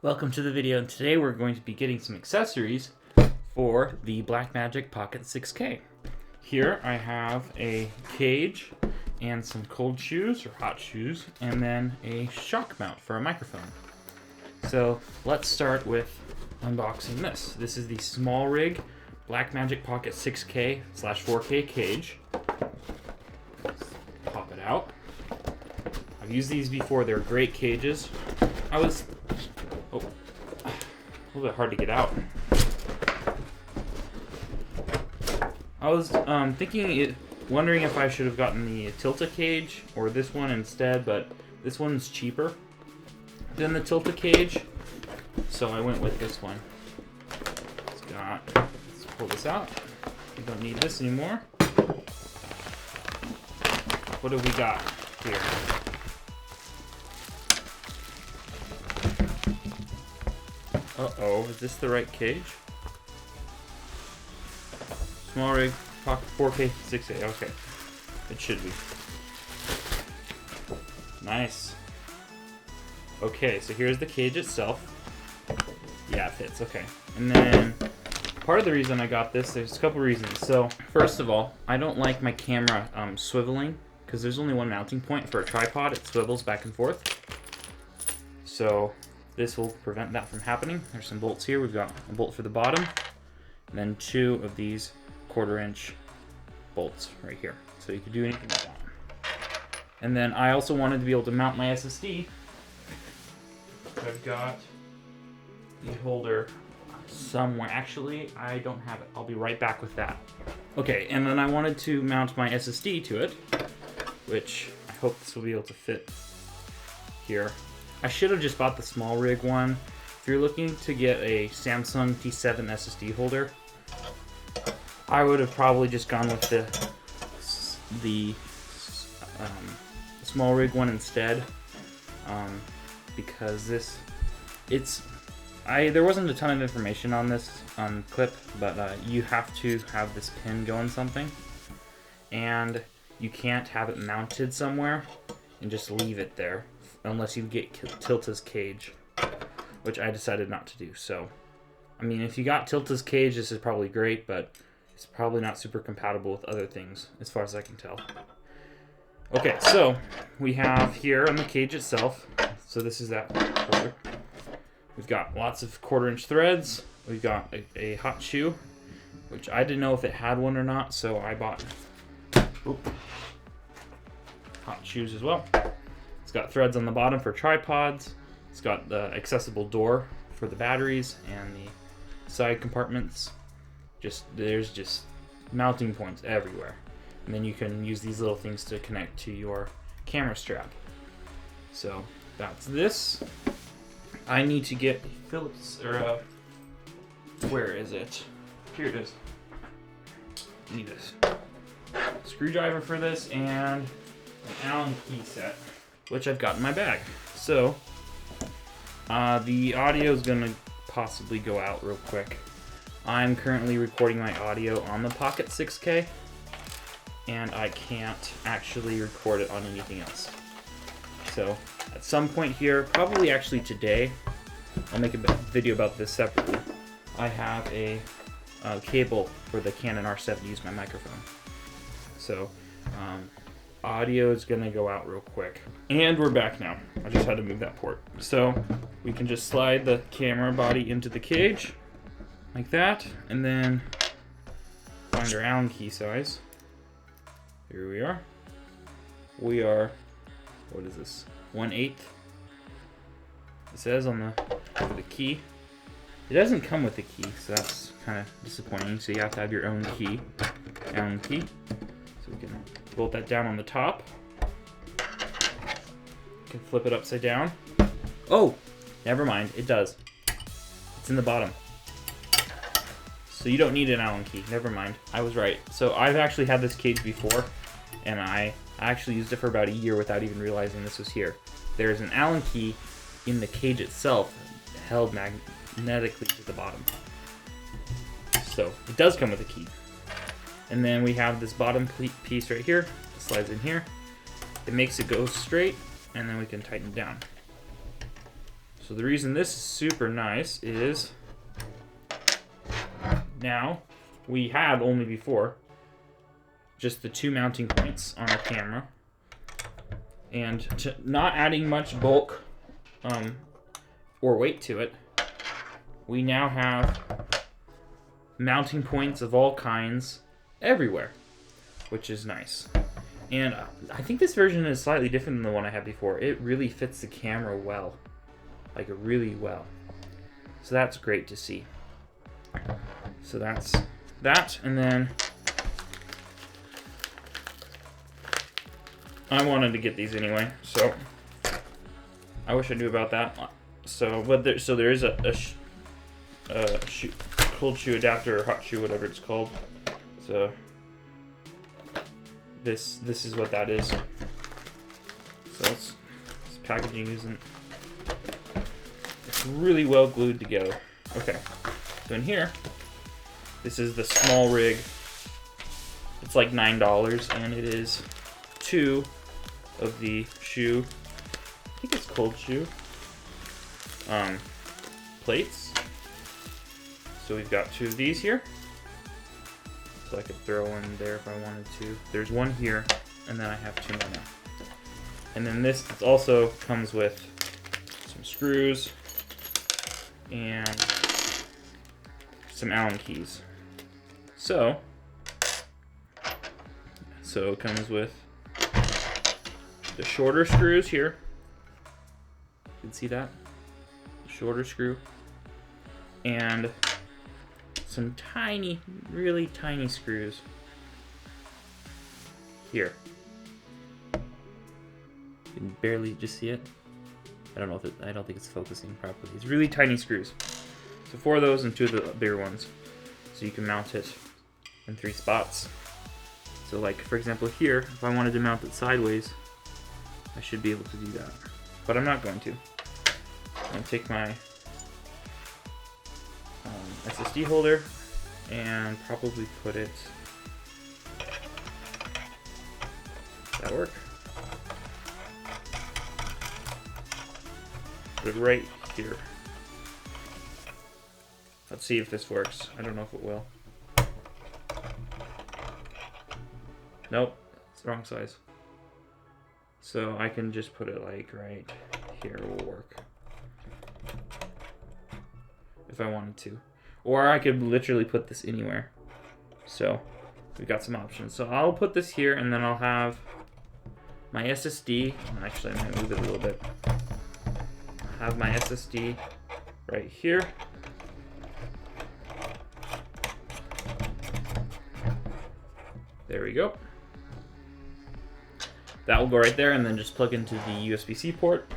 Welcome to the video, and today we're going to be getting some accessories for the Blackmagic Pocket 6K. Here I have a cage and some cold shoes or hot shoes, and then a shock mount for a microphone. So let's start with unboxing this. This is the SmallRig Blackmagic Pocket 6K/4K cage. Pop it out. I've used these before, they're great cages. A little bit hard to get out. I was wondering if I should have gotten the Tilta cage or this one instead, but this one's cheaper than the Tilta cage, so I went with this one. Let's pull this out. We don't need this anymore. What have we got here? Uh-oh, is this the right cage? SmallRig Pocket 4K 6A, okay. It should be. Nice. Okay, so here's the cage itself. Yeah, it fits, okay. And then, part of the reason I got this, there's a couple reasons. So, first of all, I don't like my camera swiveling, because there's only one mounting point for a tripod. It swivels back and forth. So, this will prevent that from happening. There's some bolts here. We've got a bolt for the bottom, and then two of these 1/4" bolts right here. So you can do anything you want. And then I also wanted to be able to mount my SSD. I've got the holder somewhere. Actually, I don't have it. I'll be right back with that. Okay, and then I wanted to mount my SSD to it, which I hope this will be able to fit here. I should have just bought the SmallRig one. If you're looking to get a Samsung T7 SSD holder, I would have probably just gone with the SmallRig one instead, because there wasn't a ton of information on this clip, but you have to have this pin go in something, and you can't have it mounted somewhere and just leave it there unless you get Tilta's cage, which I decided not to do. So, I mean, if you got Tilta's cage, this is probably great, but it's probably not super compatible with other things, as far as I can tell. Okay, so we have here on the cage itself, so this is that holder. We've got lots of 1/4" threads. We've got a hot shoe, which I didn't know if it had one or not, so I bought hot shoes as well. It's got threads on the bottom for tripods. It's got the accessible door for the batteries and the side compartments. There's just mounting points everywhere. And then you can use these little things to connect to your camera strap. So that's this. I need to get Phillips, or where is it? Here it is. I need this screwdriver for this and an Allen key set, which I've got in my bag. So, the audio is going to possibly go out real quick. I'm currently recording my audio on the Pocket 6K, and I can't actually record it on anything else. So, at some point here, probably actually today, I'll make a video about this separately. I have a cable for the Canon R7 to use my microphone. So, audio is gonna go out real quick. And we're back now. I just had to move that port. So we can just slide the camera body into the cage like that, and then find our Allen key size. Here we are. We are, what is this? 1/8. It says on the key. It doesn't come with a key, so that's kind of disappointing. So you have to have your own key, Allen key. So we can bolt that down on the top. You can flip it upside down. Oh, never mind, it does. It's in the bottom. So you don't need an Allen key, never mind. I was right. So I've actually had this cage before, and I actually used it for about a year without even realizing this was here. There's an Allen key in the cage itself, held magnetically to the bottom. So it does come with a key. And then we have this bottom piece right here. It slides in here. It makes it go straight, and then we can tighten it down. So the reason this is super nice is now we had only before just the 2 mounting points on our camera, and not adding much bulk or weight to it, we now have mounting points of all kinds everywhere, which is nice. And I think this version is slightly different than the one I had before. It really fits the camera well, like really well. So that's great to see. So that's that, and then I wanted to get these anyway, so I wish I knew about that. So, but there is a cold shoe adapter or hot shoe, whatever it's called. So this is what that is. So this packaging isn't. It's really well glued together. Okay, so in here, this is the small rig. It's like $9, and it is 2 of the shoe. I think it's cold shoe. Plates. So we've got 2 of these here. So I could throw in there if I wanted to. There's 1 here, and then I have 2 more now. And then this also comes with some screws and some Allen keys. So it comes with the shorter screws here. You can see that? The shorter screw. And some tiny, really tiny screws here. You can barely just see it. I don't think it's focusing properly. It's really tiny screws. So 4 of those and 2 of the bigger ones. So you can mount it in 3 spots. So like, for example, here, if I wanted to mount it sideways, I should be able to do that. But I'm not going to. I'm going to take my SSD holder and probably put it... Does that work? Put it right here. Let's see if this works. I don't know if it will. Nope, it's the wrong size. So I can just put it like right here, will work. If I wanted to. Or I could literally put this anywhere. So we've got some options. So I'll put this here, and then I'll have my SSD. Actually, I might move it a little bit. I'll have my SSD right here. There we go. That will go right there, and then just plug into the USB-C port.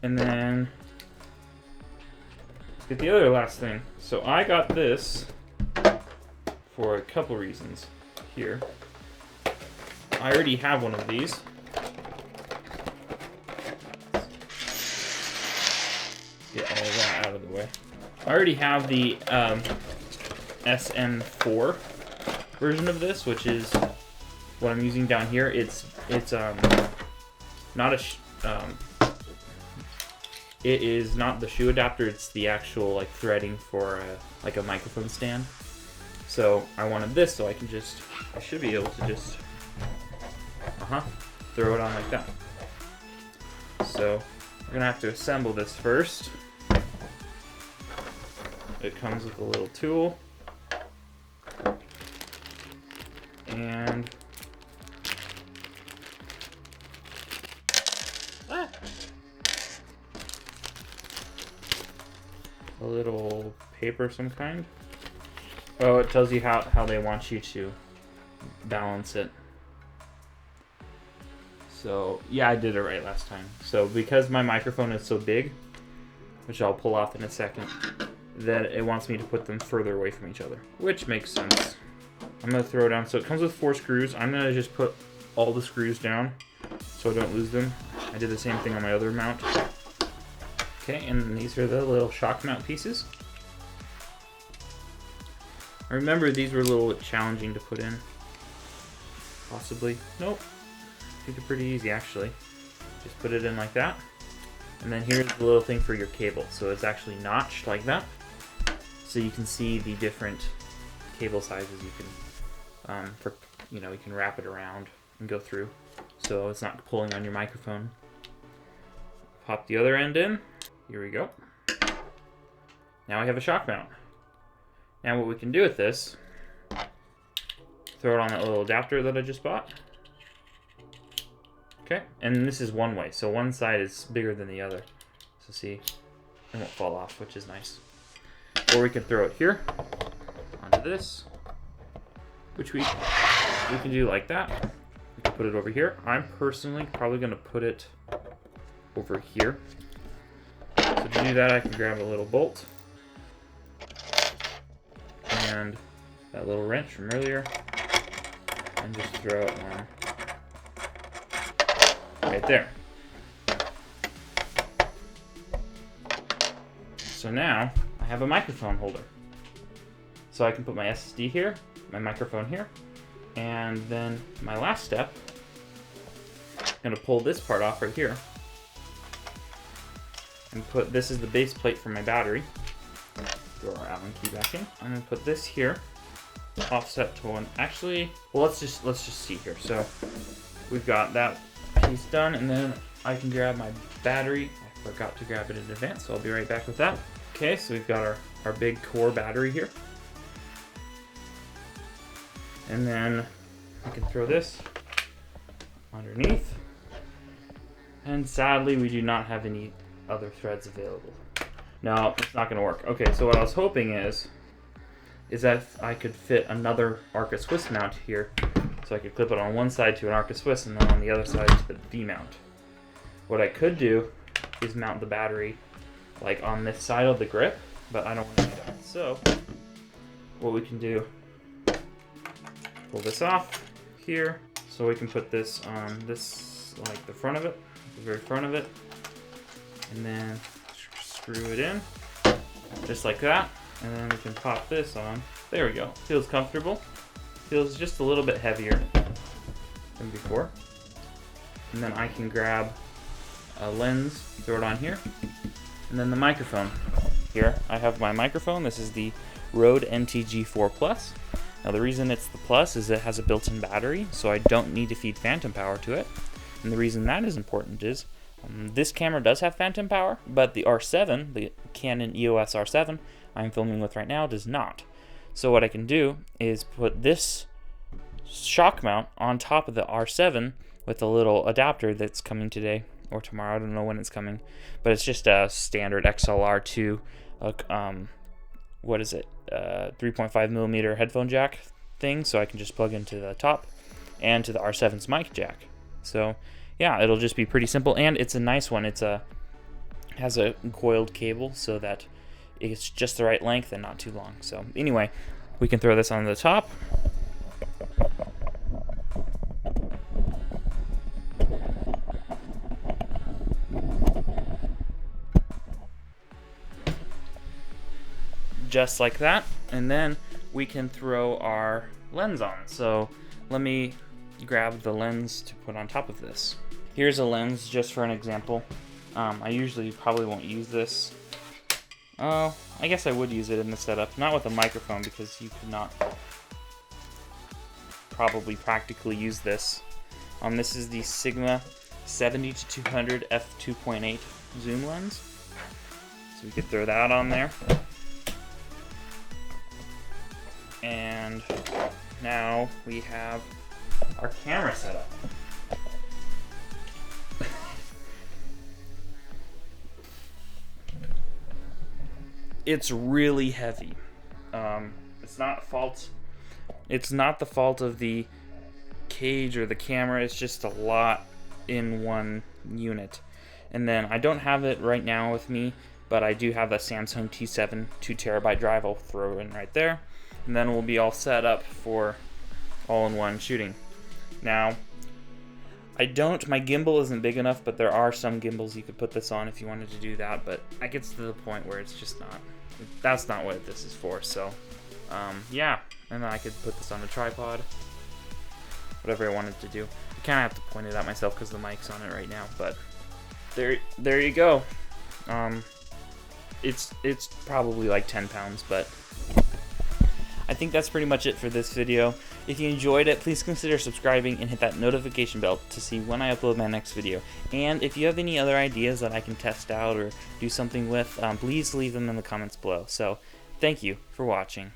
And then let's get the other last thing. So I got this for a couple reasons here. I already have one of these. Get all that out of the way. I already have the SM4 version of this, which is what I'm using down here. It's not a it is not the shoe adapter. It's the actual like threading for like a microphone stand. So I wanted this so I should be able to just throw it on like that. So we're gonna have to assemble this first. It comes with a little tool and a little paper of some kind. Oh, it tells you how they want you to balance it. So yeah, I did it right last time. So because my microphone is so big, which I'll pull off in a second, that it wants me to put them further away from each other, which makes sense. I'm gonna throw it down. So it comes with 4 screws. I'm gonna just put all the screws down so I don't lose them. I did the same thing on my other mount. Okay, and these are the little shock mount pieces. I remember these were a little bit challenging to put in. Possibly. Nope. I think they're pretty easy actually. Just put it in like that. And then here's the little thing for your cable. So it's actually notched like that. So you can see the different cable sizes you can, you can wrap it around and go through. So it's not pulling on your microphone. Pop the other end in. Here we go. Now we have a shock mount. Now what we can do with this, throw it on that little adapter that I just bought. Okay, and this is one way, so one side is bigger than the other. So see, it won't fall off, which is nice. Or we can throw it here, onto this, which we can do like that. We can put it over here. I'm personally probably gonna put it over here. So to do that, I can grab a little bolt and that little wrench from earlier and just throw it on right there. So now I have a microphone holder. So I can put my SSD here, my microphone here, and then my last step, I'm gonna pull this part off right here and this is the base plate for my battery. Throw our Allen key back in. I'm gonna put this here, offset to one. Actually, well, let's just see here. So we've got that piece done, and then I can grab my battery. I forgot to grab it in advance, so I'll be right back with that. Okay, so we've got our big core battery here. And then we can throw this underneath. And sadly, we do not have any other threads available. No, it's not gonna work. Okay, so what I was hoping is that I could fit another Arca Swiss mount here, so I could clip it on one side to an Arca Swiss and then on the other side to the V-mount. What I could do is mount the battery like on this side of the grip, but I don't want to do that. So what we can do, pull this off here, so we can put this on this, like the front of it, the very front of it, and then screw it in, just like that, and then we can pop this on. There we go. Feels comfortable. Feels just a little bit heavier than before. And then I can grab a lens, throw it on here, and then the microphone. Here I have my microphone. This is the Rode NTG4 Plus. Now the reason it's the Plus is it has a built-in battery, so I don't need to feed phantom power to it. And the reason that is important is this camera does have phantom power, but the R7, the Canon EOS R7 I'm filming with right now, does not. So what I can do is put this shock mount on top of the R7 with a little adapter that's coming today or tomorrow. I don't know when it's coming, but it's just a standard XLR2, 3.5 millimeter headphone jack thing, so I can just plug into the top and to the R7's mic jack. So yeah, it'll just be pretty simple, and it's a nice one. Has a coiled cable so that it's just the right length and not too long. So anyway, we can throw this on the top. Just like that, and then we can throw our lens on. So let me grab the lens to put on top of this. Here's a lens just for an example. I usually probably won't use this. I guess I would use it in the setup, not with a microphone because you could not probably practically use this. This is the Sigma 70-200 f2.8 zoom lens. So we could throw that on there. And now we have our camera set up. It's really heavy. It's not the fault of the cage or the camera. It's just a lot in one unit. And then I don't have it right now with me, but I do have a Samsung T7 2TB drive. I'll throw in right there, and then we'll be all set up for all-in-one shooting. Now, my gimbal isn't big enough, but there are some gimbals you could put this on if you wanted to do that, but it gets to the point where it's just not, that's not what this is for. So yeah, and then I could put this on a tripod, whatever I wanted to do. I kind of have to point it out myself because the mic's on it right now, but there you go. It's probably like 10 pounds, but I think that's pretty much it for this video. If you enjoyed it, please consider subscribing and hit that notification bell to see when I upload my next video. And if you have any other ideas that I can test out or do something with, please leave them in the comments below. So, thank you for watching.